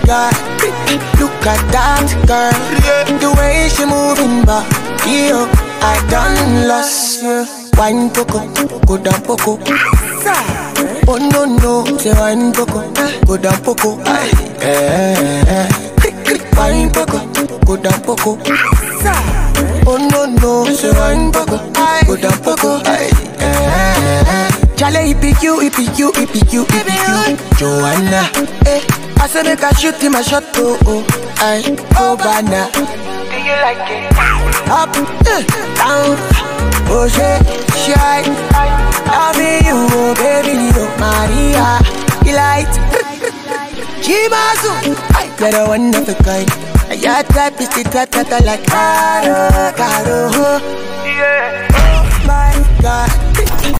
God, look at that girl. The way she moving back, yo, I done lost you. Wine poco, go down poco. Oh no no, say wine poco, go down poco. Wine poco, go down poco. Oh no no, say wine poco, go down poco. Charlie, it be you, Joanna. I said make I shoot him a shot, oh, banana. Do you like it? Up, down, oh shit, shy. Loving you, oh baby, oh Maria. Delight, Chimazu, you're the one of a kind. Your type is the type that I like. Caro, yeah. Oh my God.